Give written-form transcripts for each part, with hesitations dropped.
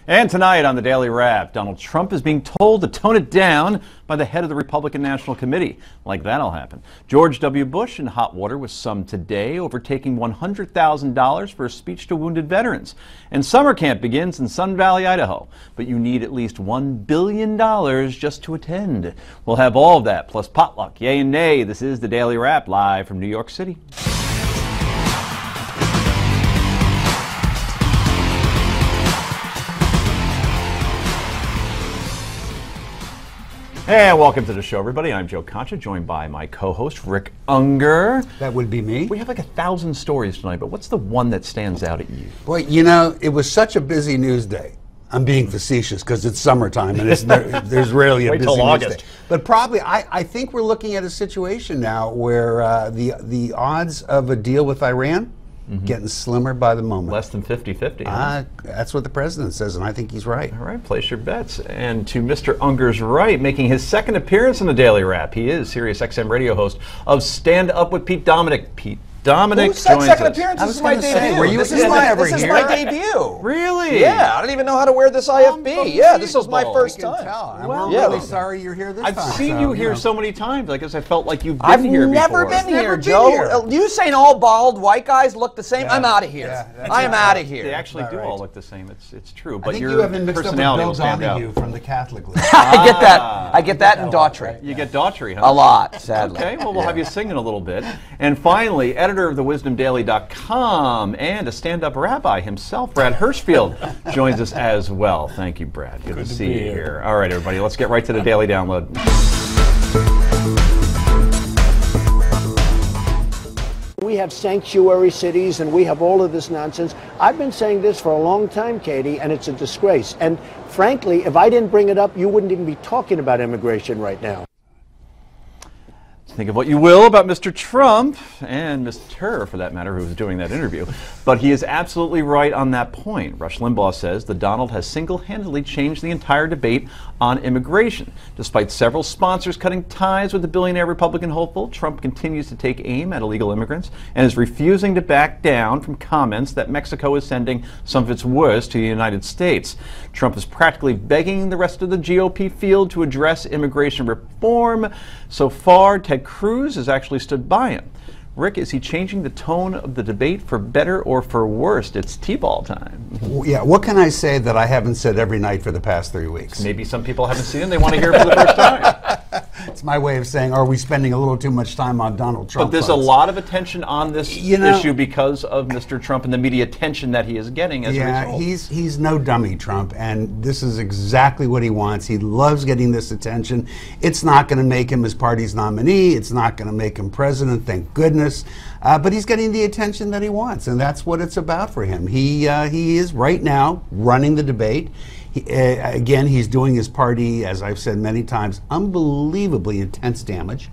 And tonight on the Daily Wrap, Donald Trump is being told to tone it down by the head of the Republican National Committee. Like that'll happen. George W. Bush in hot water with some today over taking $100,000 for a speech to wounded veterans. And summer camp begins in Sun Valley, Idaho. But you need at least $1 billion just to attend. We'll have all of that, plus potluck, yay and nay. This is the Daily Wrap, live from New York City. And welcome to the show, everybody. I'm Joe Concha, joined by my co-host, Rick Unger. That would be me. We have like 1,000 stories tonight, but what's the one that stands out at you? Boy, you know, it was such a busy news day. I'm being facetious because it's summertime and there's rarely a busy news day. But probably, I think we're looking at a situation now where the odds of a deal with Iran getting slimmer by the moment. Less than 50-50. Huh? That's what the president says, and I think he's right. All right, place your bets. And to Mr. Unger's right, making his second appearance in the Daily Wrap, he is SiriusXM radio host of Stand Up with Pete Dominick. Pete Dominick joins us. Second appearance? This is my debut. This is my debut. Really? Yeah, I don't even know how to wear this IFB. Yeah, this was my first time. I'm really sorry you're here this time. I've seen you here so many times. I guess I felt like you've been here before. I've never been here, Joe. You saying all bald white guys look the same? I'm out of here. I am out of here. They actually do all look the same. It's true. But I think you haven't mixed up with Bill Donahue from the Catholic League. I get that. I get that in Daughtry. You get Daughtry, huh? A lot, sadly. Okay, well, we'll have you singing a little bit. And finally, editor of the WisdomDaily.com and a stand-up rabbi himself, Brad Hirschfield, joins us as well. Thank you, Brad. Good to see you here. All right, everybody, let's get right to the Daily Download. We have sanctuary cities and we have all of this nonsense. I've been saying this for a long time, Katie, and it's a disgrace. And frankly, if I didn't bring it up, you wouldn't even be talking about immigration right now. Think of what you will about Mr. Trump and Mr. for that matter, who was doing that interview. But he is absolutely right on that point. Rush Limbaugh says that Donald has single-handedly changed the entire debate on immigration. Despite several sponsors cutting ties with the billionaire Republican hopeful, Trump continues to take aim at illegal immigrants and is refusing to back down from comments that Mexico is sending some of its worst to the United States. Trump is practically begging the rest of the GOP field to address immigration reform. So far, Ted Cruz has actually stood by him. Rick, is he changing the tone of the debate for better or for worse? It's T-ball time. Yeah, what can I say that I haven't said every night for the past 3 weeks? Maybe some people haven't seen him. They want to hear it for the first time. It's my way of saying, are we spending a little too much time on Donald Trump? But there's a lot of attention on this issue because of Mr. Trump and the media attention that he is getting as a result. Yeah, he's no dummy, Trump, and this is exactly what he wants. He loves getting this attention. It's not going to make him his party's nominee. It's not going to make him president, thank goodness. But he's getting the attention that he wants, and that's what it's about for him. He is right now running the debate. Again, he's doing his party, as I've said many times, unbelievably intense damage.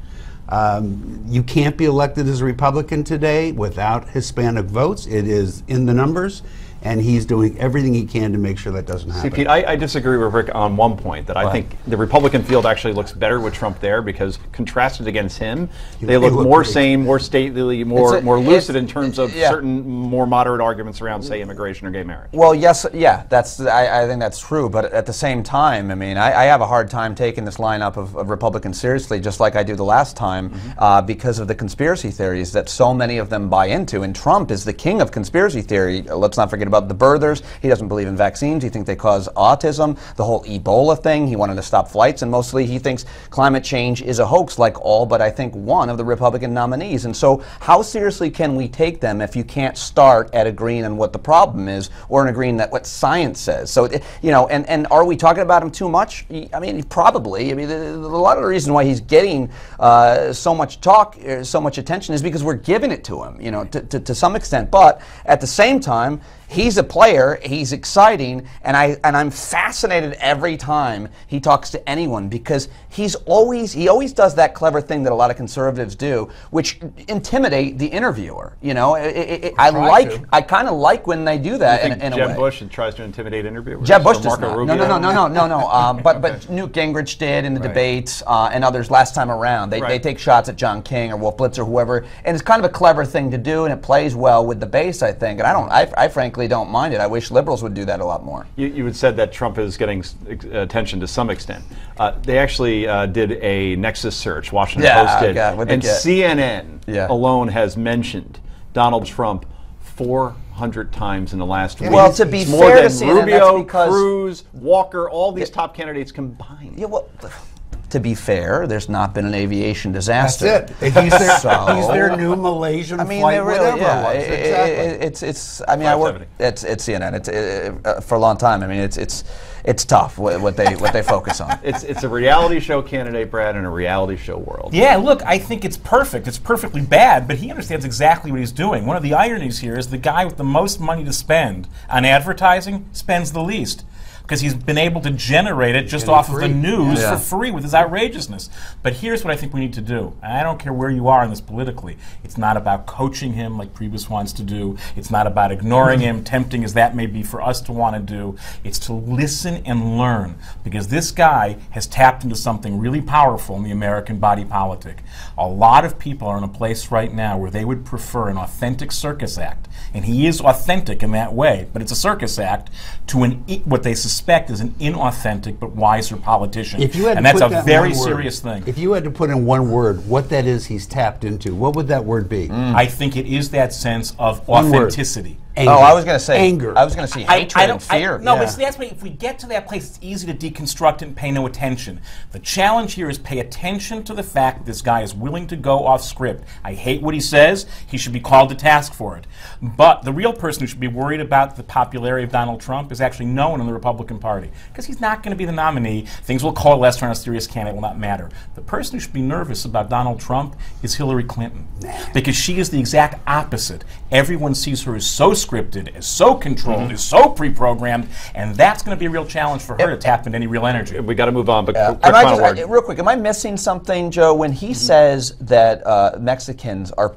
You can't be elected as a Republican today without Hispanic votes. It is in the numbers, and he's doing everything he can to make sure that doesn't happen. See, Pete, I disagree with Rick on one point, that I think the Republican field actually looks better with Trump there because contrasted against him, they look more sane, more stately, more lucid in terms of certain more moderate arguments around, say, immigration or gay marriage. Well, yes, yeah, I think that's true, but at the same time, I mean, I have a hard time taking this lineup of Republicans seriously, just like I do the last time, because of the conspiracy theories that so many of them buy into, and Trump is the king of conspiracy theory. Let's not forget about the birthers. He doesn't believe in vaccines. He thinks they cause autism. The whole Ebola thing, he wanted to stop flights, and mostly he thinks climate change is a hoax, like all but I think one of the Republican nominees. And so how seriously can we take them if you can't start at agreeing on what the problem is or in agreeing that what science says? So, you know, and are we talking about him too much? I mean, probably. I mean, a lot of the reason why he's getting so much talk, so much attention is because we're giving it to him, you know, to some extent. But at the same time, he's a player, he's exciting, and I'm fascinated every time he talks to anyone because he always does that clever thing that a lot of conservatives do, which intimidate the interviewer. You know, I kind of like when they do that in a way. Jeb Bush tries to intimidate interviewers. Jeb Bush does not. No. But Newt Gingrich did in the debates and others last time around. They take shots at John King or Wolf Blitzer or whoever, and it's kind of a clever thing to do, and it plays well with the base, I think. And I frankly don't mind it. I wish liberals would do that a lot more. You had said that Trump is getting attention to some extent. They actually did a Nexus search, Washington Post did, and CNN alone has mentioned Donald Trump 400 times in the last week. Well, to be more fair than to CNN, Rubio, that's because Cruz, Walker, all these top candidates combined. Yeah, well, to be fair, there's not been an aviation disaster. That's it. He's their new Malaysian flight, whatever it was. Exactly. It's. I mean, I work. It's CNN. It's for a long time. I mean, it's tough what they focus on. It's a reality show candidate, Brad, in a reality show world. Yeah, look, I think it's perfect. It's perfectly bad, but he understands exactly what he's doing. One of the ironies here is the guy with the most money to spend on advertising spends the least, because he's been able to generate it just off of the news for free with his outrageousness. But here's what I think we need to do. And I don't care where you are in this politically. It's not about coaching him like Priebus wants to do. It's not about ignoring him, tempting as that may be for us to want to do. It's to listen and learn, because this guy has tapped into something really powerful in the American body politic. A lot of people are in a place right now where they would prefer an authentic circus act. And he is authentic in that way, but it's a circus act to what they suspect is an inauthentic but wiser politician. And that's a very serious thing. If you had to put in one word what that is he's tapped into, what would that word be? I think it is that sense of authenticity. Anger. Oh, I was going to say anger. I was going to say hatred and fear. But see, that's why if we get to that place, it's easy to deconstruct it and pay no attention. The challenge here is pay attention to the fact that this guy is willing to go off script. I hate what he says. He should be called to task for it. But the real person who should be worried about the popularity of Donald Trump is actually no one in the Republican Party, because he's not going to be the nominee. Things will coalesce around a serious candidate. Will not matter. The person who should be nervous about Donald Trump is Hillary Clinton, because she is the exact opposite. Everyone sees her as so scripted, is so controlled, is so pre-programmed, and that's going to be a real challenge for her to tap into any real energy. We got to move on, but real quick, am I missing something, Joe? When he says that Mexicans are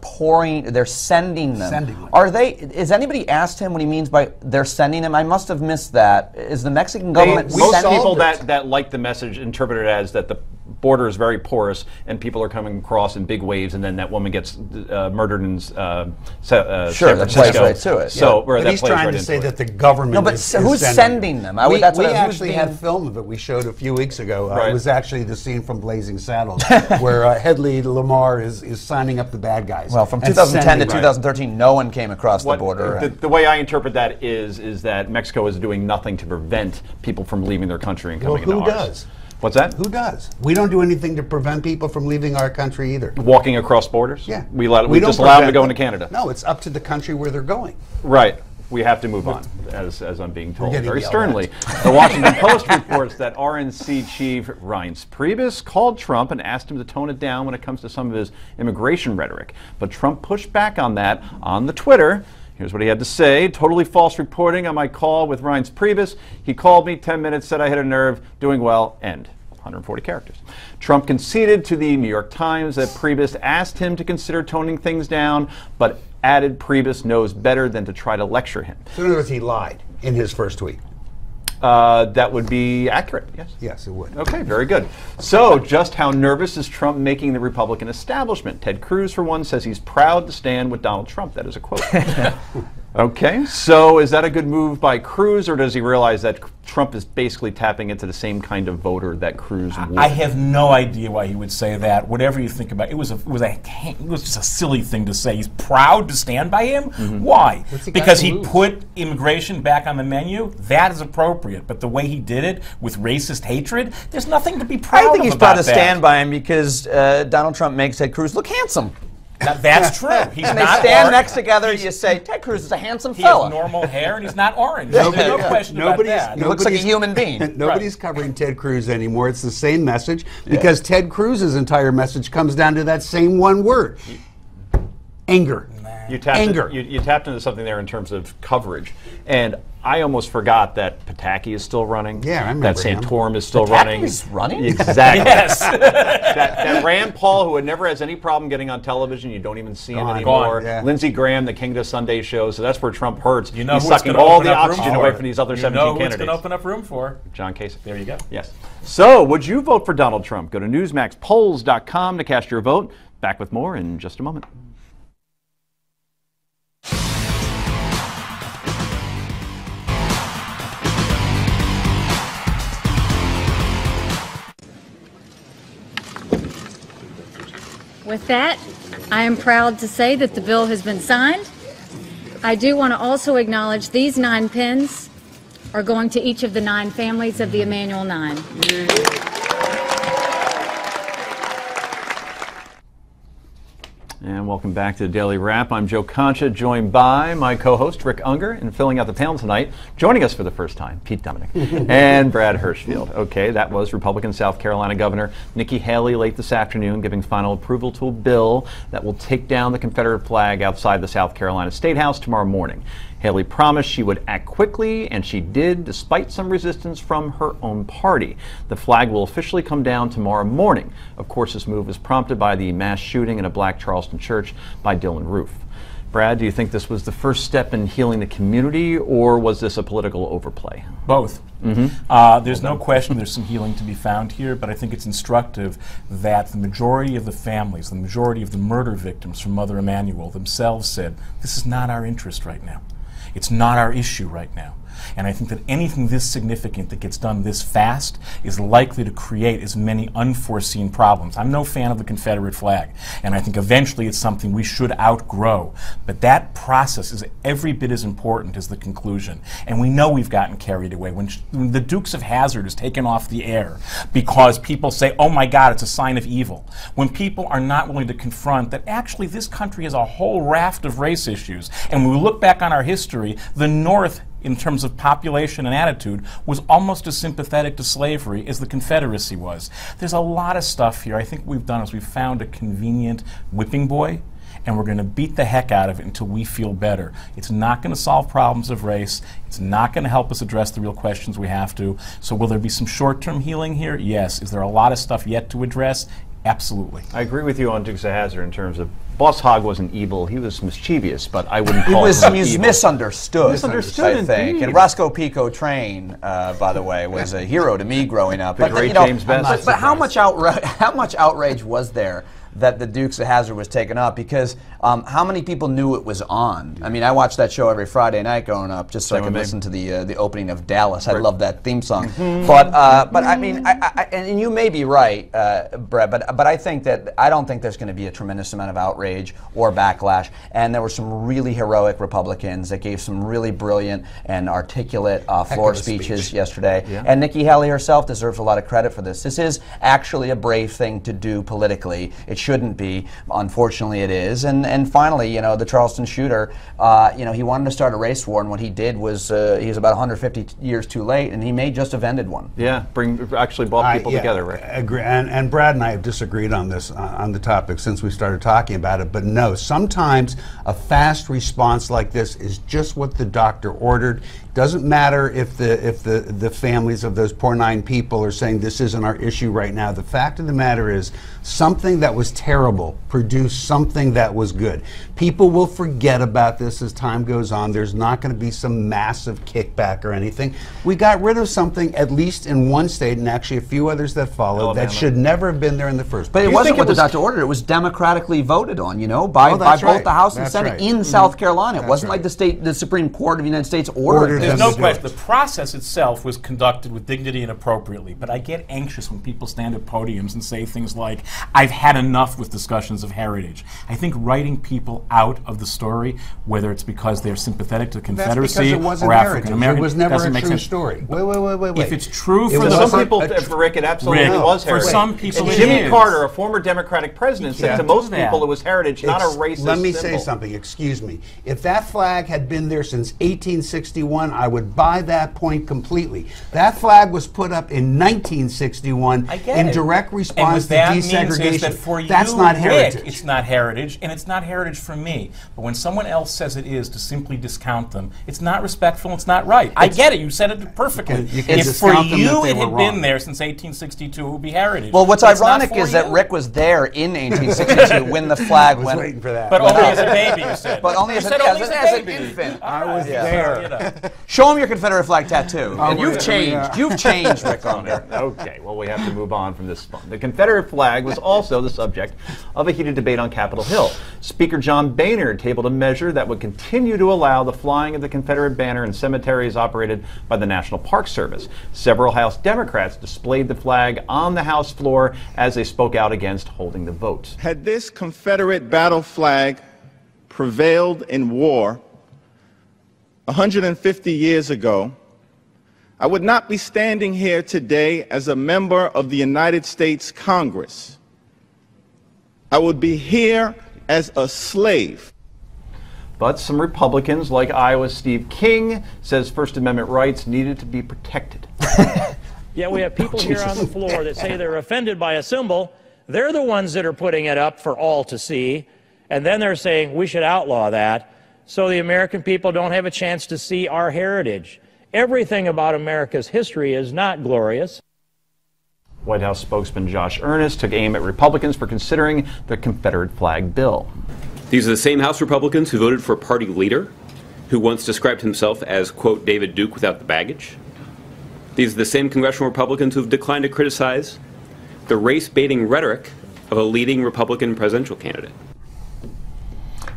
they're sending them. Are they? Is anybody asked him what he means by they're sending them? I must have missed that. Is the Mexican government most people that like the message interpret it as that the border is very porous and people are coming across in big waves, and then that woman gets murdered in San Francisco. That plays right to it. So he's trying to say that the government is who's sending them? We actually had film of it we showed a few weeks ago. It was actually the scene from Blazing Saddles where Hedley Lamar is signing up the bad guys. Well, from 2010 to 2013, no one came across the border. The way I interpret that is that Mexico is doing nothing to prevent people from leaving their country and coming into ours. Who does? What's that? Who does? We don't do anything to prevent people from leaving our country either. Walking across borders? Yeah. We just allow them to go into Canada. No, it's up to the country where they're going. Right. We have to move on, as I'm being told very sternly. The Washington Post reports that RNC chief Reince Priebus called Trump and asked him to tone it down when it comes to some of his immigration rhetoric. But Trump pushed back on that on the Twitter. Here's what he had to say. Totally false reporting on my call with Reince Priebus. He called me 10 minutes, said I hit a nerve, doing well, end. 140 characters. Trump conceded to the New York Times that Priebus asked him to consider toning things down, but added Priebus knows better than to try to lecture him. So in other words, he lied in his first tweet. That would be accurate, yes. Yes, it would. Okay, very good. So, just how nervous is Trump making the Republican establishment? Ted Cruz, for one, says he's proud to stand with Donald Trump. That is a quote. Okay, so is that a good move by Cruz, or does he realize that Trump is basically tapping into the same kind of voter that Cruz would? I have no idea why he would say that. Whatever you think about it, it was just a silly thing to say. He's proud to stand by him? Why? Because he put immigration back on the menu? That is appropriate. But the way he did it with racist hatred, there's nothing to be proud of. I think he's proud to stand by him because Donald Trump makes Ted Cruz look handsome. That's true. He's and not they stand orange. next together. You say Ted Cruz is a handsome he fella. He has normal hair and he's not orange. There's no question about that. He looks like a human being. Nobody's covering Ted Cruz anymore. It's the same message because Ted Cruz's entire message comes down to that same one word: anger. You tapped into something there in terms of coverage, and I almost forgot that Pataki is still running. Yeah, I remember that Santorum is still Pataki's running. Exactly. Yes. that Rand Paul, who never has any problem getting on television, you don't even see him anymore. Yeah. Lindsey Graham, the king of Sunday shows. So that's where Trump hurts. You know he's sucking all the oxygen away from these other 17 candidates. candidates. Who's going to open up room for? John Kasich. There you go. Yes. So, would you vote for Donald Trump? Go to newsmaxpolls.com to cast your vote. Back with more in just a moment. With that, I am proud to say that the bill has been signed. I do want to also acknowledge these 9 pins are going to each of the 9 families of the Emanuel 9. And welcome back to the Daily Wrap. I'm Joe Concha, joined by my co-host Rick Unger, and filling out the panel tonight, joining us for the first time, Pete Dominick and Brad Hirschfield. Okay, that was Republican South Carolina Governor Nikki Haley late this afternoon, giving final approval to a bill that will take down the Confederate flag outside the South Carolina State House tomorrow morning. Haley promised she would act quickly, and she did, despite some resistance from her own party. The flag will officially come down tomorrow morning. Of course, this move was prompted by the mass shooting in a Black Charleston church by Dylan Roof. Brad, do you think this was the first step in healing the community, or was this a political overplay? Both. There's no question there's some healing to be found here, but I think it's instructive that the majority of the families, the majority of the murder victims from Mother Emanuel themselves said, this is not our interest right now. It's not our issue right now. And I think that anything this significant that gets done this fast is likely to create as many unforeseen problems. I'm no fan of the Confederate flag, and I think eventually it's something we should outgrow. But that process is every bit as important as the conclusion. And we know we've gotten carried away. When the Dukes of Hazzard is taken off the air because people say, oh my God, it's a sign of evil. When people are not willing to confront that actually this country has a whole raft of race issues. And when we look back on our history, the North, in terms of population and attitude, was almost as sympathetic to slavery as the Confederacy was. There's a lot of stuff here. I think what we've done is we've found a convenient whipping boy, and we're going to beat the heck out of it until we feel better. It's not going to solve problems of race. It's not going to help us address the real questions we have to. So will there be some short-term healing here? Yes. Is there a lot of stuff yet to address? Absolutely. I agree with you on Dukes of Hazzard in terms of Boss Hogg wasn't evil. He was mischievous, but I wouldn't call him He was evil. misunderstood, I think. Indeed. And Roscoe Pico Train, by the way, was a hero to me growing up. The great James Best. But how much outrage was there that the Dukes of Hazzard was taken up? Because how many people knew it was on? I mean, I watched that show every Friday night growing up just so I could listen to the opening of Dallas. I love that theme song. But I mean, and you may be right, Brett, but I think that I don't think there's going to be a tremendous amount of outrage or backlash. And there were some really heroic Republicans that gave some really brilliant and articulate floor speeches yesterday. Yeah. And Nikki Haley herself deserves a lot of credit for this. This is actually a brave thing to do politically. It shouldn't be. Unfortunately, it is. And finally, you know, the Charleston shooter, you know, he wanted to start a race war, and what he did was he was about 150 years too late, and he may just have ended one. Yeah, actually brought people together, right? Agree. And Brad and I have disagreed on this, on the topic since we started talking about it, but no, sometimes a fast response like this is just what the doctor ordered. Doesn't matter if the families of those poor 9 people are saying this isn't our issue right now. The fact of the matter is something that was terrible produced something that was good. People will forget about this as time goes on. There's not going to be some massive kickback or anything. We got rid of something, at least in one state, and actually a few others that followed, Alabama, that should never have been there in the first place. But it wasn't what the doctor ordered. It was democratically voted on, you know, by both the House and Senate in South Carolina. It wasn't like the Supreme Court of the United States ordered. There's no question. The process itself was conducted with dignity and appropriately, but I get anxious when people stand at podiums and say things like, I've had enough with discussions of heritage. I think writing people out of the story, whether it's because they're sympathetic to the Confederacy or African American, it was never doesn't a make true sense. story. Wait. If it's true for some people, Rick, it absolutely was heritage. For some people, and it Jimmy is. Carter, a former Democratic president, said to most people it was heritage, not a racist Let me symbol. say something, excuse me. If that flag had been there since 1861, I would buy that point completely. That flag was put up in 1961 in direct response to desegregation. That for you, that's not heritage. Rick, it's not heritage, and it's not heritage for me. But when someone else says it is, to simply discount them, it's not respectful, it's not right. I get it, you said it perfectly. If for you it had been there since 1862, it would be heritage. Well, what's ironic is that Rick was there in 1862 when the flag went. Waiting for that. But only as a baby, you said. But only as an infant. I was there. Show him your Confederate flag tattoo. And you've yeah. changed. You've changed, Rick Owner. Okay, well, we have to move on from this fun. The Confederate flag was also the subject of a heated debate on Capitol Hill. Speaker John Boehner tabled a measure that would continue to allow the flying of the Confederate banner in cemeteries operated by the National Park Service. Several House Democrats displayed the flag on the House floor as they spoke out against holding the vote. Had this Confederate battle flag prevailed in war 150 years ago, I would not be standing here today as a member of the United States Congress. I would be here as a slave. But some Republicans, like Iowa's Steve King, says First Amendment rights needed to be protected. Yeah, we have people here on the floor that say they're offended by a symbol. They're the ones that are putting it up for all to see, and then they're saying we should outlaw that so the American people don't have a chance to see our heritage. Everything about America's history is not glorious. White House spokesman Josh Earnest took aim at Republicans for considering the Confederate flag bill. These are the same House Republicans who voted for a party leader who once described himself as, quote, David Duke without the baggage. These are the same congressional Republicans who have declined to criticize the race-baiting rhetoric of a leading Republican presidential candidate.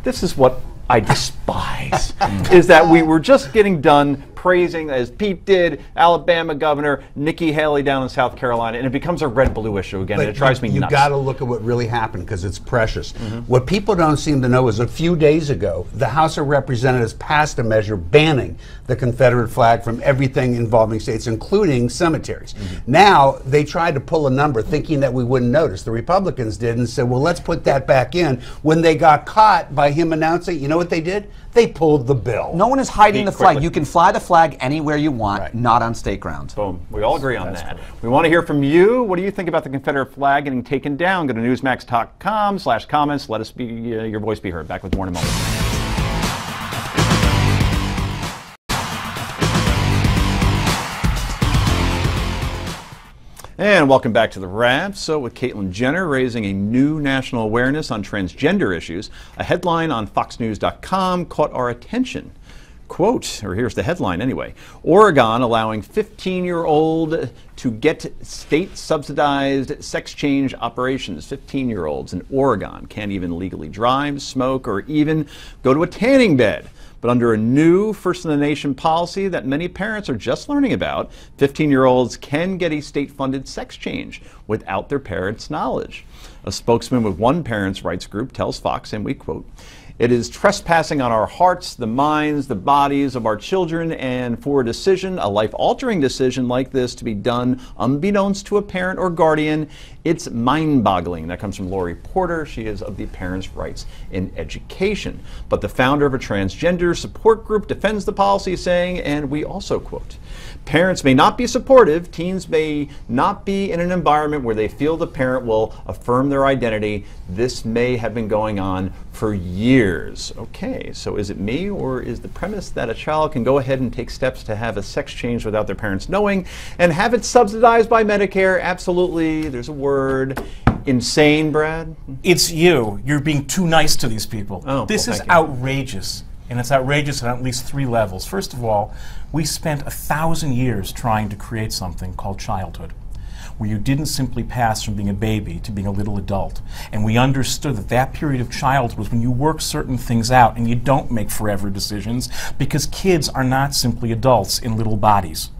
This is what I despise, is that we were just getting done praising, as Pete did, Alabama Governor Nikki Haley down in South Carolina, and it becomes a red-blue issue again, and it drives me nuts. You've got to look at what really happened, because it's precious. What people don't seem to know is a few days ago, the House of Representatives passed a measure banning the Confederate flag from everything involving states, including cemeteries. Now, they tried to pull a number thinking that we wouldn't notice. The Republicans did and said, well, let's put that back in. When they got caught by him announcing, you know what they did? They pulled the bill. No one is hiding the flag. Quickly. You can fly the flag anywhere you want, not on state grounds. Boom. We all agree on that. We want to hear from you. What do you think about the Confederate flag getting taken down? Go to newsmax.com/comments. Let us be your voice be heard. Back with more in a moment. And welcome back to The Wrap. So with Caitlyn Jenner raising a new national awareness on transgender issues, a headline on FoxNews.com caught our attention. Quote, or here's the headline anyway, Oregon allowing 15-year-old to get state-subsidized sex change operations. 15-year-olds in Oregon can't even legally drive, smoke, or even go to a tanning bed. But under a new first-in-the-nation policy that many parents are just learning about, 15-year-olds can get a state-funded sex change without their parents' knowledge. A spokesman with one parents' rights group tells Fox, and we quote, "It is trespassing on our hearts, the minds, the bodies of our children, and for a decision, a life-altering decision like this to be done unbeknownst to a parent or guardian, it's mind-boggling." That comes from Lori Porter. She is of the Parents' Rights in Education. But the founder of a transgender support group defends the policy, saying, and we also quote, "Parents may not be supportive, teens may not be in an environment where they feel the parent will affirm their identity. This may have been going on for years." Okay, so is it me, or is the premise that a child can go ahead and take steps to have a sex change without their parents knowing and have it subsidized by Medicare? Absolutely. There's a word. Insane, Brad? It's you. You're being too nice to these people. Oh, this well, is thank you. outrageous. And it's outrageous on at least 3 levels. First of all, we spent 1,000 years trying to create something called childhood, where you didn't simply pass from being a baby to being a little adult. And we understood that that period of childhood was when you work certain things out and you don't make forever decisions, because kids are not simply adults in little bodies.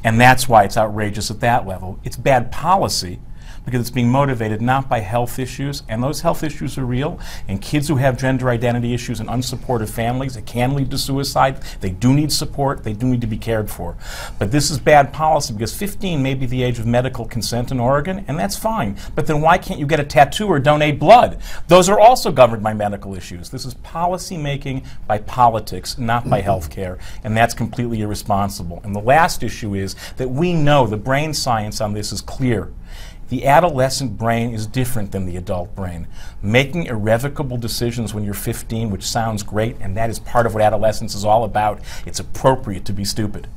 And that's why it's outrageous at that level. It's bad policy, because it's being motivated not by health issues, and those health issues are real, and kids who have gender identity issues in unsupportive families, it can lead to suicide. They do need support, they do need to be cared for. But this is bad policy, because 15 may be the age of medical consent in Oregon, and that's fine. But then why can't you get a tattoo or donate blood? Those are also governed by medical issues. This is policy making by politics, not by health care, and that's completely irresponsible. And the last issue is that we know the brain science on this is clear. The adolescent brain is different than the adult brain. Making irrevocable decisions when you're 15, which sounds great, and that is part of what adolescence is all about, it's appropriate to be stupid.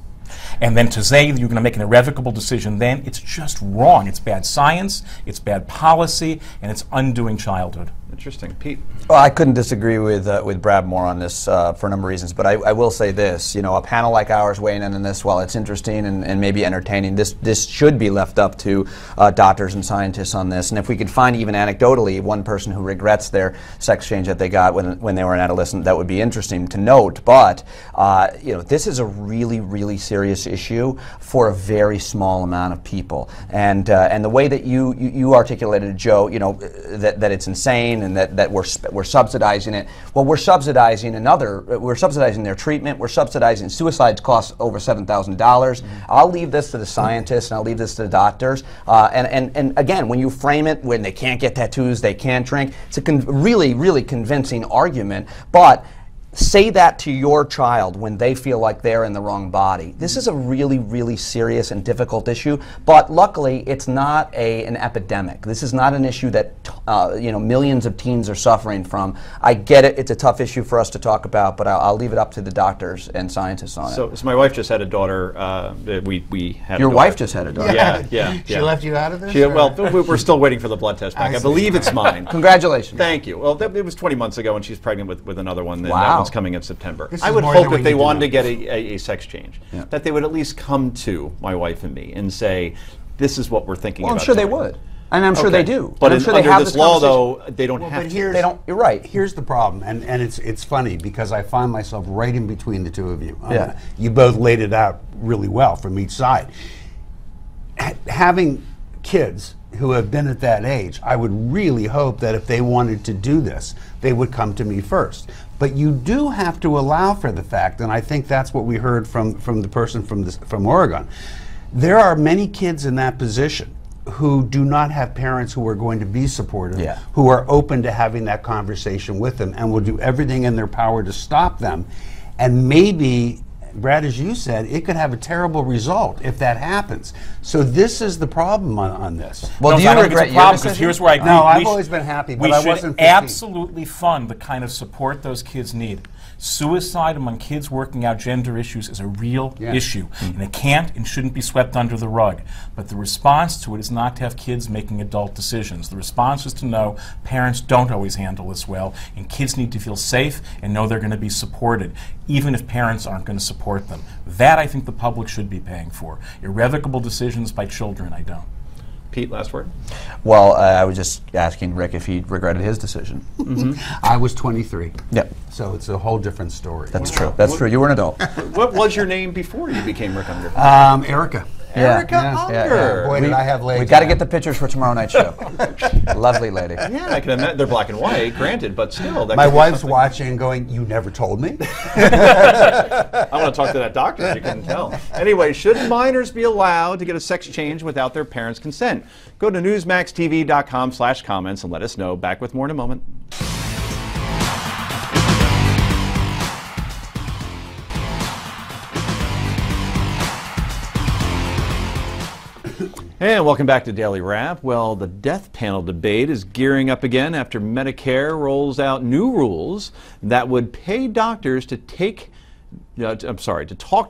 And then to say that you're going to make an irrevocable decision then, it's just wrong. It's bad science, it's bad policy, and it's undoing childhood. Interesting. Pete? Well, I couldn't disagree with Brad more on this for a number of reasons, but I will say this, you know, a panel like ours weighing in on this, while it's interesting and maybe entertaining, this should be left up to doctors and scientists on this. And if we could find even anecdotally one person who regrets their sex change that they got when they were an adolescent, that would be interesting to note. But, you know, this is a really, really serious issue for a very small amount of people. And the way that you articulated, Joe, you know, that it's insane and that we're subsidizing it. Well, we're subsidizing their treatment. We're subsidizing suicides cost over $7,000. I'll leave this to the scientists and I'll leave this to the doctors. And again, when you frame it, when they can't get tattoos, they can't drink, it's a really, really convincing argument. But say that to your child when they feel like they're in the wrong body. This is a really, really serious and difficult issue, but luckily it's not an epidemic. This is not an issue that you know, millions of teens are suffering from. I get it, it's a tough issue for us to talk about, but I'll leave it up to the doctors and scientists on it. So my wife just had a daughter. We had Your a daughter. wife just had a daughter? Yeah. She left you out of this? Well, we're still waiting for the blood test back. I believe it's mine. Congratulations. Thank you. Well, it was 20 months ago, and she's pregnant with another one. And Wow. that one's coming in September. This I is would more hope than we if they need to wanted know. to get a sex change, that they would at least come to my wife and me and say, this is what we're thinking Well, about I'm sure they doing. would. And I'm sure they do. But I'm sure they under have this this law, conversation. though, they don't have to. They don't. You're right. Here's the problem, and it's funny because I find myself right in between the two of you. Yeah. You both laid it out really well from each side. Having kids who have been at that age, I would really hope that if they wanted to do this, they would come to me first. But you do have to allow for the fact, and I think that's what we heard from the person from Oregon. There are many kids in that position who do not have parents who are going to be supportive, who are open to having that conversation with them and will do everything in their power to stop them. And maybe, Brad, as you said, it could have a terrible result if that happens. So this is the problem on this. Well, No, do you I don't think regret it's a your problem, 'cause decision? here's where I agree. No, I've We always sh- been happy, but we I should wasn't 15. absolutely fund the kind of support those kids need. Suicide among kids working out gender issues is a real issue, and it can't and shouldn't be swept under the rug. But the response to it is not to have kids making adult decisions. The response is to know parents don't always handle this well, and kids need to feel safe and know they're going to be supported, even if parents aren't going to support them. That I think the public should be paying for. Irrevocable decisions by children, I don't. Pete, last word? Well, I was just asking Rick if he regretted his decision. I was 23. Yep. So it's a whole different story. That's true. That's true. You were an adult. What was your name before you became Rick Unger? Erica. Erica Yeah, Unger. Boy, did I have legs. We got to get the pictures for tomorrow night's show. Lovely lady. Yeah, I can imagine. They're black and white, granted, but still. That My could be wife's something. watching and going, "You never told me." I want to talk to that doctor, you can tell. Anyway, should minors be allowed to get a sex change without their parents' consent? Go to newsmaxtv.com/comments and let us know. Back with more in a moment. And welcome back to Daily Wrap. Well, the death panel debate is gearing up again after Medicare rolls out new rules that would pay doctors to talk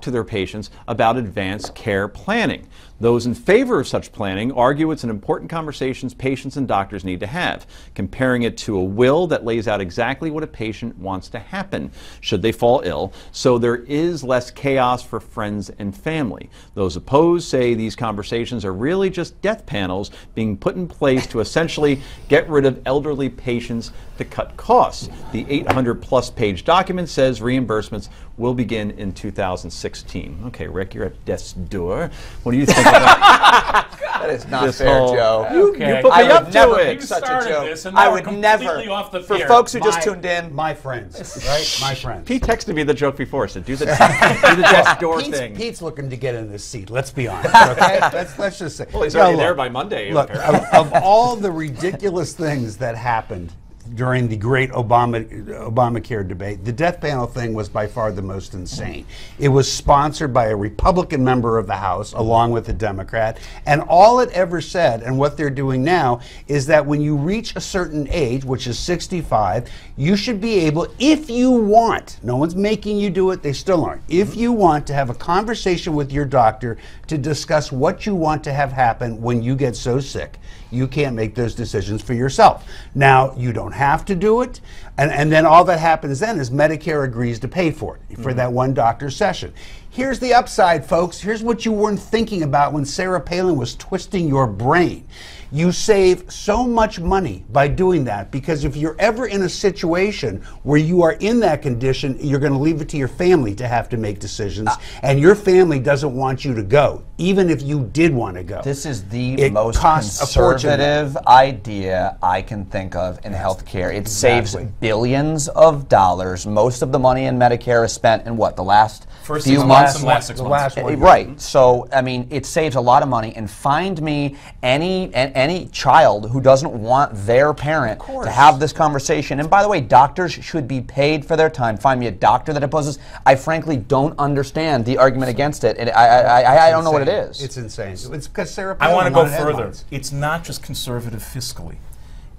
to their patients about advanced care planning. Those in favor of such planning argue it's an important conversation patients and doctors need to have, comparing it to a will that lays out exactly what a patient wants to happen should they fall ill, so there is less chaos for friends and family. Those opposed say these conversations are really just death panels being put in place to essentially get rid of elderly patients to cut costs. The 800-plus page document says reimbursements will begin in 2016. Okay, Rick, you're at death's door. What do you think about That is not this fair, whole- Joe. You put me I up would to never it. make such a started joke. this, and now I we're would completely never. off the For pier. folks who just tuned in, My friends, right? My friends. Pete texted me the joke before, said do the death's door thing. Pete's looking to get in this seat. Let's be honest. Okay, let's just say. Well, he's No, already look, there by Monday. Look, apparently. of all the ridiculous things that happened during the great Obamacare debate, the death panel thing was by far the most insane. It was sponsored by a Republican member of the House along with a Democrat, and all it ever said, and what they're doing now, is that when you reach a certain age, which is 65, you should be able, if you want, no one's making you do it, they still aren't, if you want to have a conversation with your doctor to discuss what you want to have happen when you get so sick. You can't make those decisions for yourself. Now, you don't have to do it. And then all that happens then is Medicare agrees to pay for it, for that one doctor's session. Here's the upside, folks. Here's what you weren't thinking about when Sarah Palin was twisting your brain. You save so much money by doing that, because if you're ever in a situation where you are in that condition, you're going to leave it to your family to have to make decisions, and your family doesn't want you to go, even if you did want to go. This is the most conservative idea I can think of in healthcare. It saves billions of dollars. Most of the money in Medicare is spent in what, the last First few 6 months? months and last 6 months. Right. So, I mean, it saves a lot of money. And find me any child who doesn't want their parent to have this conversation. And by the way, doctors should be paid for their time. Find me a doctor that opposes. I frankly don't understand the argument against it. And I don't know what it is. It's insane. It's because Sarah Palin I want to go wanted further. headlines. It's not just conservative fiscally.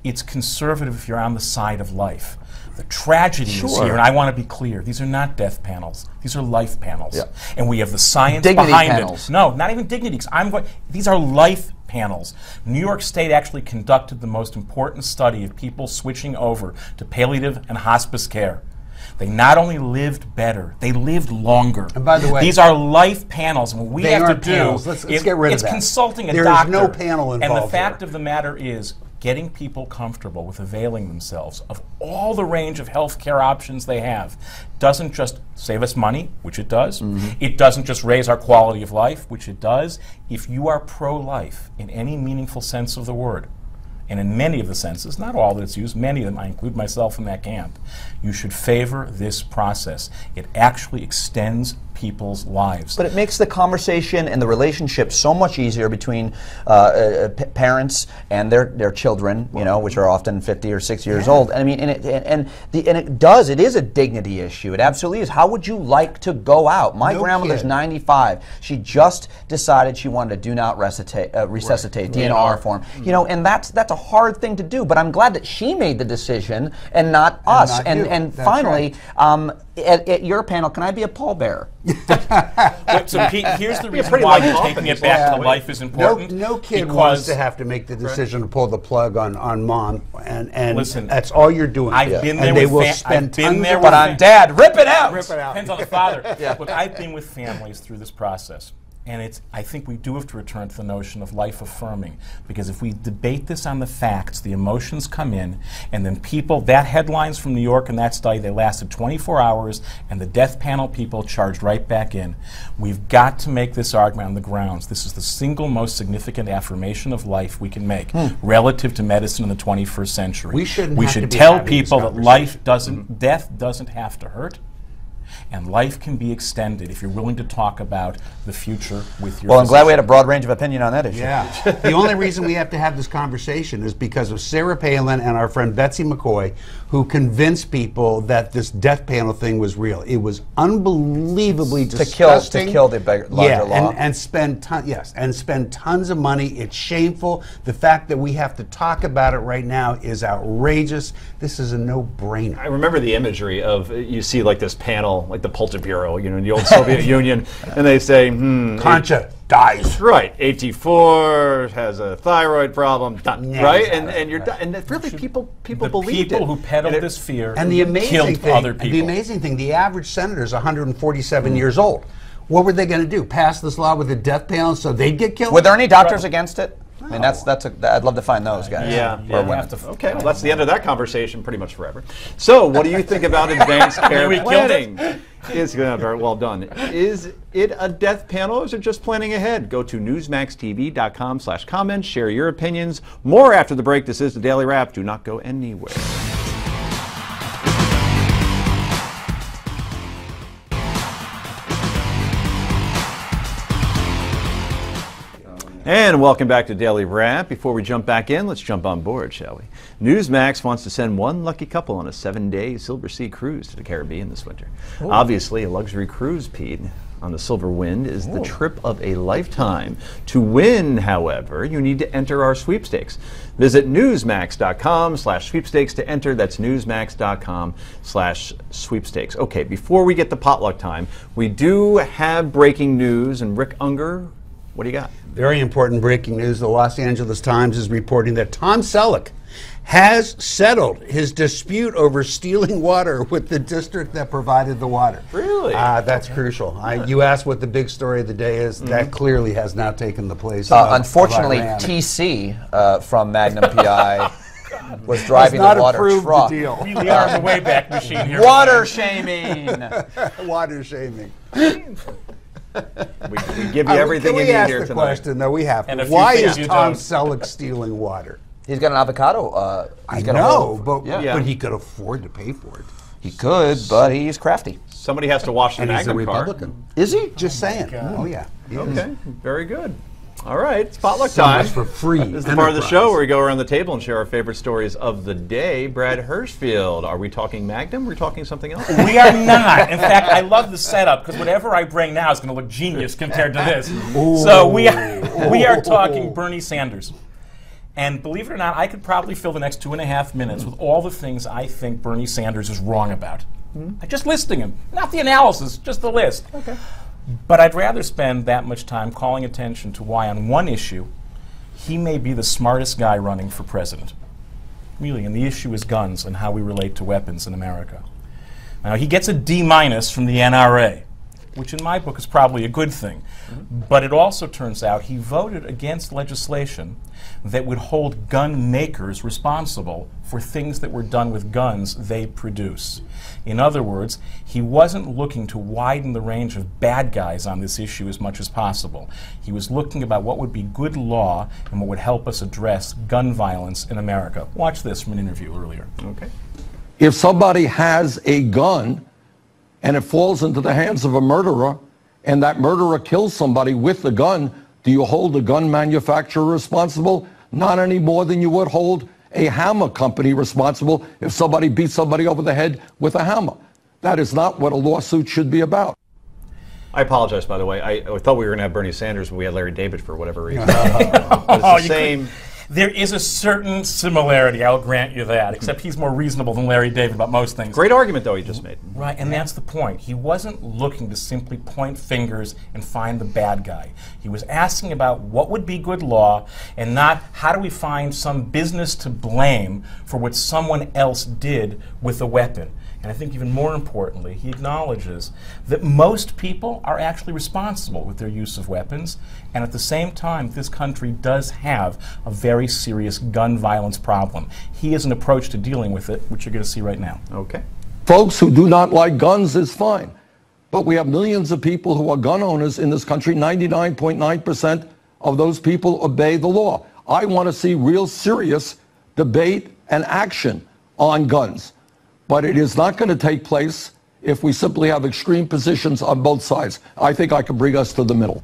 It's conservative if you're on the side of life. The tragedy is here, and I want to be clear, these are not death panels. These are life panels. Yeah. And we have the science Dignity behind panels. it. No, not even dignity. These are life panels. New York State actually conducted the most important study of people switching over to palliative and hospice care. They not only lived better, they lived longer. And by the way, these are life panels. And what we they have to aren't do panels. Let's get rid of it's that. consulting a There is doctor. no panel And the involved fact here. of the matter is, getting people comfortable with availing themselves of all the range of health care options they have doesn't just save us money, which it does. It doesn't just raise our quality of life, which it does. If you are pro-life in any meaningful sense of the word, and in many of the senses, not all that it's used, many of them, I include myself in that camp, you should favor this process. It actually extends people's lives. But it makes the conversation and the relationship so much easier between parents and their children, you know, which are often 50 or 60 years old. And I mean, it is a dignity issue. It absolutely is. How would you like to go out? My grandmother's 95. She just decided she wanted to do not resuscitate, DNR form. You know, and that's a hard thing to do. But I'm glad that she made the decision and not us. And finally, at your panel, can I be a pallbearer? So Pete, here's the reason why you're taking it back to life is important. No kid wants to have to make the decision to pull the plug on mom, and listen, that's all you're doing. I've been there and they with will spend tons of But on dad, rip it out. Depends on the father. Look, I've been with families through this process. And I think we do have to return to the notion of life affirming, because if we debate this on the facts, the emotions come in, and then that headlines from New York and that study, they lasted 24 hours, and the death panel people charged right back in. We've got to make this argument on the grounds. This is the single most significant affirmation of life we can make relative to medicine in the 21st century. We should tell people that death doesn't have to hurt. And life can be extended if you're willing to talk about the future with your Well, I'm glad we had a broad range of opinion on that issue. Yeah. The only reason we have to have this conversation is because of Sarah Palin and our friend Betsy McCoy, who convinced people that this death panel thing was real. It was unbelievably disgusting. To kill the larger law. And spend tons of money. It's shameful. The fact that we have to talk about it right now is outrageous. This is a no-brainer. I remember the imagery of, you see like this panel, like the Politburo, you know, in the old Soviet Union, and they say, Concha dies. Right, 84, has a thyroid problem, done, Yeah, right? exactly. And you're done. And really, people the believed people it. who peddled this fear And the amazing killed thing, other people. the amazing thing, the average senator is 147 years old. What were they going to do? Pass this law with a death panel so they'd get killed? Were there any doctors against it? I mean, I'd love to find those guys. Okay, well, that's the end of that conversation pretty much forever. So, what do you think about advanced care planning? Well done. Is it a death panel, or is it just planning ahead? Go to newsmaxtv.com/comments, share your opinions. More after the break. This is the Daily Wrap. Do not go anywhere. And welcome back to Daily Wrap. Before we jump back in, let's jump on board, shall we? Newsmax wants to send one lucky couple on a 7-day Silver Sea cruise to the Caribbean this winter. Ooh. Obviously, a luxury cruise, Pete, on the Silver Wind is the trip of a lifetime. To win, however, you need to enter our sweepstakes. Visit newsmax.com/sweepstakes to enter. That's newsmax.com/sweepstakes. Okay, before we get to potluck time, we do have breaking news, and Rick Unger What do you got? Very important breaking news. The Los Angeles Times is reporting that Tom Selleck has settled his dispute over stealing water with the district that provided the water. Really? That's crucial. You asked what the big story of the day is. That clearly has now taken the place of unfortunately, Iran. TC from Magnum PI was driving not the water approved truck. the deal. We are in the Wayback Machine here. Water shaming. Water shaming. We give you everything Can you we need ask here the tonight. question, though? We have And to. a few Why things is you Tom don't. Selleck stealing water? He's got an avocado. I he's got a know, whole- but, yeah. but he could afford to pay for it. He could, but he's crafty. Somebody has to wash the And he's a Magnum car. Republican. Is he? Just saying. Oh, yeah. He is. Okay, very good. All right, it's potluck So time. much for free This is the part of the show enterprise. where we go around the table and share our favorite stories of the day. Brad Hirschfield, are we talking Magnum? Or are we talking something else? We are not. In fact, I love the setup because whatever I bring now is going to look genius compared to this. So we are talking Bernie Sanders. And believe it or not, I could probably fill the next 2.5 minutes with all the things I think Bernie Sanders is wrong about. Just listing them. Not the analysis, just the list. Okay. But I'd rather spend that much time calling attention to why on one issue he may be the smartest guy running for president. Really, and the issue is guns and how we relate to weapons in America. Now, he gets a D- from the NRA, which in my book is probably a good thing. But it also turns out he voted against legislation that would hold gun makers responsible for things that were done with guns they produce. In other words, he wasn't looking to widen the range of bad guys on this issue as much as possible. He was looking about what would be good law and what would help us address gun violence in America. Watch this from an interview earlier. Okay. If somebody has a gun and it falls into the hands of a murderer and that murderer kills somebody with the gun, do you hold the gun manufacturer responsible? Not any more than you would hold a hammer company responsible if somebody beats somebody over the head with a hammer. That is not what a lawsuit should be about. I apologize, by the way. I thought we were going to have Bernie Sanders when we had Larry David for whatever reason. It's the same. There is a certain similarity, I'll grant you that, except he's more reasonable than Larry David about most things. Great argument, though, you just made. Right, and that's the point. He wasn't looking to simply point fingers and find the bad guy. He was asking about what would be good law and not how do we find some business to blame for what someone else did with a weapon. And I think even more importantly, he acknowledges that most people are actually responsible with their use of weapons, and at the same time, this country does have a very serious gun violence problem. He has an approach to dealing with it, which you're going to see right now. Okay. Folks who do not like guns is fine. But we have millions of people who are gun owners in this country. 99.9% of those people obey the law. I want to see real serious debate and action on guns. But it is not going to take place if we simply have extreme positions on both sides. I think I can bring us to the middle.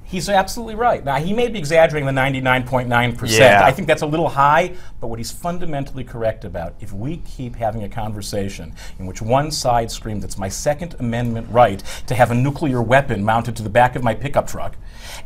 He's absolutely right. Now, he may be exaggerating the 99.9%. Yeah. I think that's a little high, but what he's fundamentally correct about, if we keep having a conversation in which one side screams, it's my Second Amendment right to have a nuclear weapon mounted to the back of my pickup truck,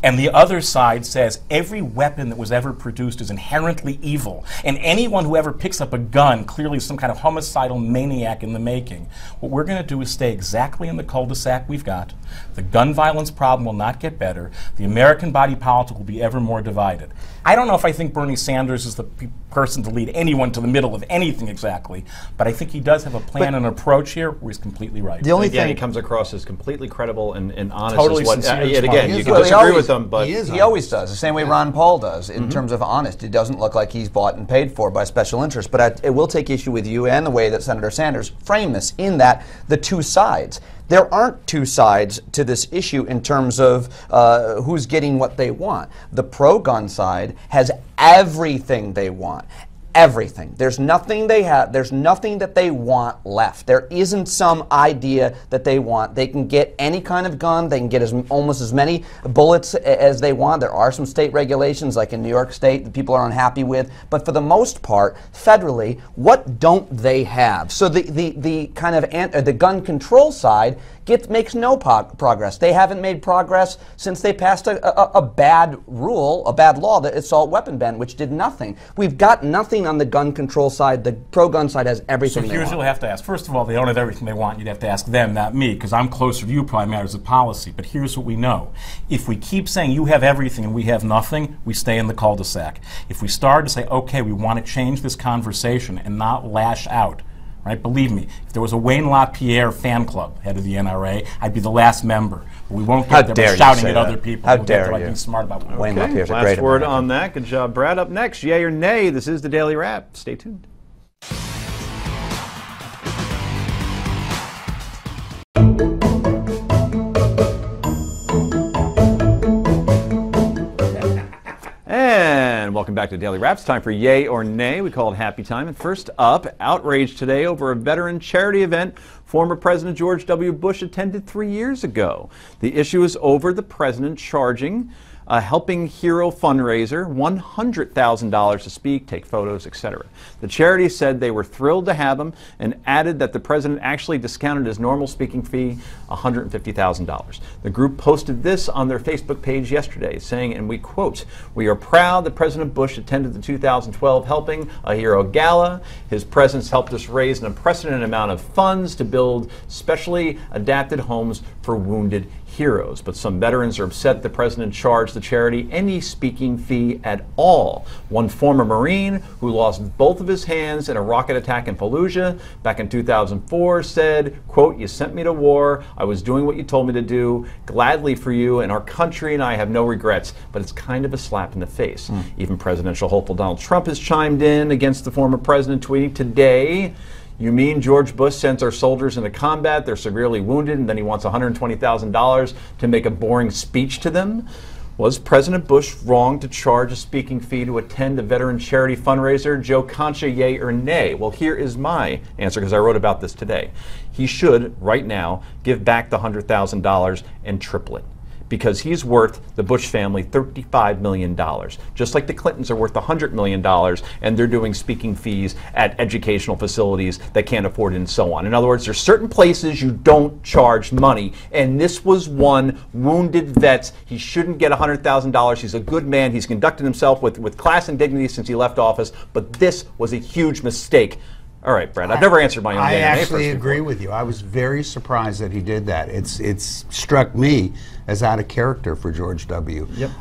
and the other side says every weapon that was ever produced is inherently evil, and anyone who ever picks up a gun clearly is some kind of homicidal maniac in the making, what we're going to do is stay exactly in the cul-de-sac we've got. The gun violence problem will not get better. The American body politic will be ever more divided. I don't know if I think Bernie Sanders is the person to lead anyone to the middle of anything exactly, but I think he does have a plan and an approach here where he's completely right. The only Again, thing he comes across as completely credible and honest. Totally is what, sincere and yet smart. again, He you is can honest. disagree He with him, but he always does, the same way Ron Paul does, in terms of honest. He doesn't look like he's bought and paid for by special interests. But it will take issue with you and the way that Senator Sanders framed this, in that the two sides. There aren't two sides to this issue in terms of who's getting what they want. The pro-gun side has everything they want. Everything. There's nothing they have. There's nothing that they want left. There isn't some idea that they want. They can get any kind of gun. They can get almost as many bullets as they want. There are some state regulations, like in New York State, that people are unhappy with. But for the most part, federally, what don't they have? So the kind of the gun control side makes no progress. They haven't made progress since they passed a bad rule, a bad law, the assault weapon ban, which did nothing. We've got nothing on the gun control side. The pro-gun side has everything So they here's want. what I have to ask. First of all, they don't have everything they want. You'd have to ask them, not me, because I'm closer to you, probably matters of policy. But here's what we know. If we keep saying you have everything and we have nothing, we stay in the cul-de-sac. If we start to say, okay, we want to change this conversation and not lash out, right? Believe me, if there was a Wayne LaPierre fan club, head of the NRA, I'd be the last member. But we won't get there by shouting at other people. How we'll get dare there by you. being smart about it. Wayne LaPierre's a Last great word American. on that. Good job, Brad. Up next, yay or nay? This is the Daily Wrap. Stay tuned. And welcome back to Daily Wrap. It's time for Yay or Nay. We call it Happy Time. And first up, outrage today over a veteran charity event former President George W. Bush attended 3 years ago. The issue is over the president charging a Helping Hero fundraiser $100,000 to speak, take photos, etc. The charity said they were thrilled to have him and added that the president actually discounted his normal speaking fee, $150,000. The group posted this on their Facebook page yesterday, saying, and we quote, "We are proud that President Bush attended the 2012 Helping a Hero Gala. His presence helped us raise an unprecedented amount of funds to build specially adapted homes for wounded heroes." But some veterans are upset the president charged the charity any speaking fee at all. One former Marine who lost both of his hands in a rocket attack in Fallujah back in 2004 said, quote, "You sent me to war. I was doing what you told me to do, gladly for you and our country, and I have no regrets." But it's kind of a slap in the face. Even presidential hopeful Donald Trump has chimed in against the former president, tweeting today, "You mean George Bush sends our soldiers into combat, they're severely wounded, and then he wants $120,000 to make a boring speech to them?" Was President Bush wrong to charge a speaking fee to attend a veteran charity fundraiser? Joe Concha, yay or nay? Well, here is my answer, because I wrote about this today. He should, right now, give back the $100,000 and triple it, because he's worth the Bush family $35 million. Just like the Clintons are worth $100 million, and they're doing speaking fees at educational facilities that can't afford it and so on. In other words, there's certain places you don't charge money, and this was one. Wounded vets, he shouldn't get $100,000. He's a good man. He's conducted himself with class and dignity since he left office, but this was a huge mistake. All right, Brad, I've never answered my own. I actually agree with you. I was very surprised that he did that. It's struck me as out of character for George W. Yep.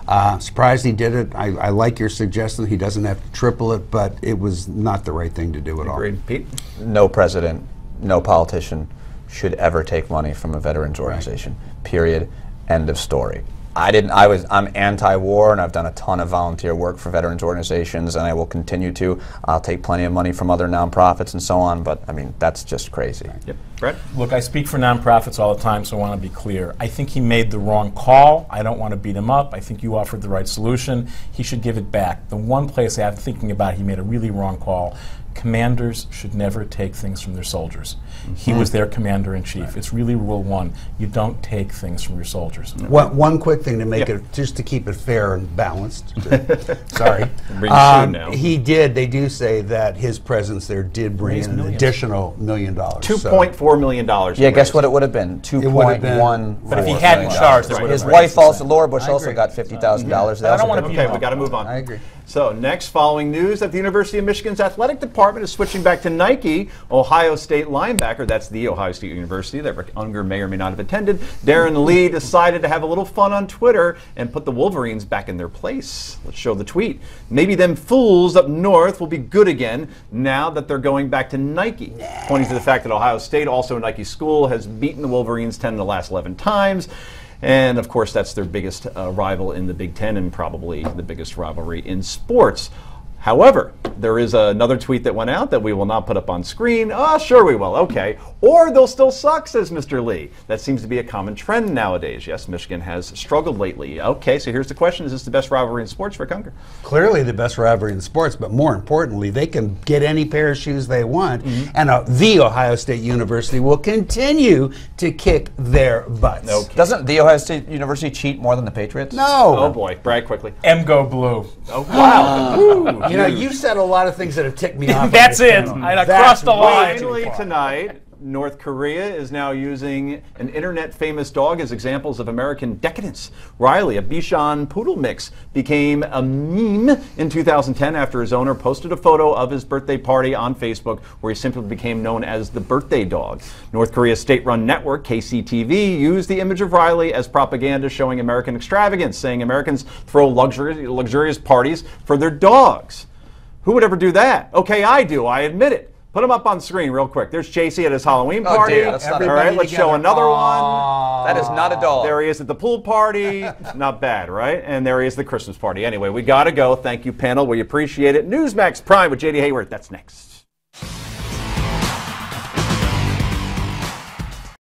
Surprised he did it. I like your suggestion. He doesn't have to triple it, but it was not the right thing to do at all. Agreed. Pete? No president, no politician should ever take money from a veterans organization. Period. End of story. I'm anti-war, and I've done a ton of volunteer work for veterans organizations, and I will continue to. I'll take plenty of money from other nonprofits and so on, but I mean, that's just crazy. Yep. Brett? Look, I speak for nonprofits all the time, so I want to be clear. I think he made the wrong call. I don't want to beat him up. I think you offered the right solution. He should give it back. The one place I'm thinking about he made a really wrong call. Commanders should never take things from their soldiers. He was their commander-in-chief. It's really rule one. You don't take things from your soldiers. One quick thing to make it, just to keep it fair and balanced. Sorry. They do say that his presence there did bring in an additional $1 million. $2.4 million. Yeah, guess what it would have been? 2.1. But if he hadn't charged, his wife also, Laura Bush, also got $50,000. I don't want to beat him up. We got to move on. I agree. So next, following news that the University of Michigan's athletic department is switching back to Nike. Ohio State linebacker, that's the Ohio State University that Rick Unger may or may not have attended, Darren Lee decided to have a little fun on Twitter and put the Wolverines back in their place. Let's show the tweet. "Maybe them fools up north will be good again now that they're going back to Nike." Pointing to the fact that Ohio State, also a Nike school, has beaten the Wolverines 10 of the last 11 times. And, of course, that's their biggest rival in the Big Ten and probably the biggest rivalry in sports. However, there is another tweet that went out that we will not put up on screen. Oh, sure we will. Okay. Or they'll still suck, says Mr. Lee. That seems to be a common trend nowadays. Yes, Michigan has struggled lately. Okay, so here's the question. Is this the best rivalry in sports for Unger? Clearly the best rivalry in sports, but more importantly, they can get any pair of shoes they want, and the Ohio State University will continue to kick their butts. Okay. Doesn't the Ohio State University cheat more than the Patriots? No. Oh, boy. Brad, quickly. Go Blue. Oh, wow. You know, you said a lot of things that have ticked me off. That's it. I crossed the line. Finally tonight, North Korea is now using an internet-famous dog as examples of American decadence. Riley, a Bichon Poodle mix, became a meme in 2010 after his owner posted a photo of his birthday party on Facebook where he simply became known as the birthday dog. North Korea's state-run network, KCTV, used the image of Riley as propaganda showing American extravagance, saying Americans throw luxurious parties for their dogs. Who would ever do that? Okay, I do. I admit it. Put him up on screen real quick. There's Chasey at his Halloween party. Dear, that's not all right, let's show another one. That is not a dog. There he is at the pool party. Not bad, right? And there he is at the Christmas party. Anyway, we got to go. Thank you, panel. We appreciate it. Newsmax Prime with J.D. Hayward. That's next.